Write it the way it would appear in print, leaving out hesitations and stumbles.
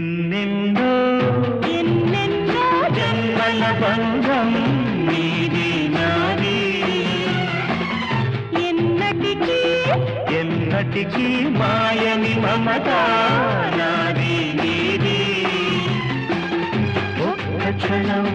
ఎన్నెన్నో ఎన్నెన్నో జన్మల బంధం నీది నాది ఎన్నటికీ ఎన్నటికీ మాయని మమత నాది నీది ఒక్క క్షణం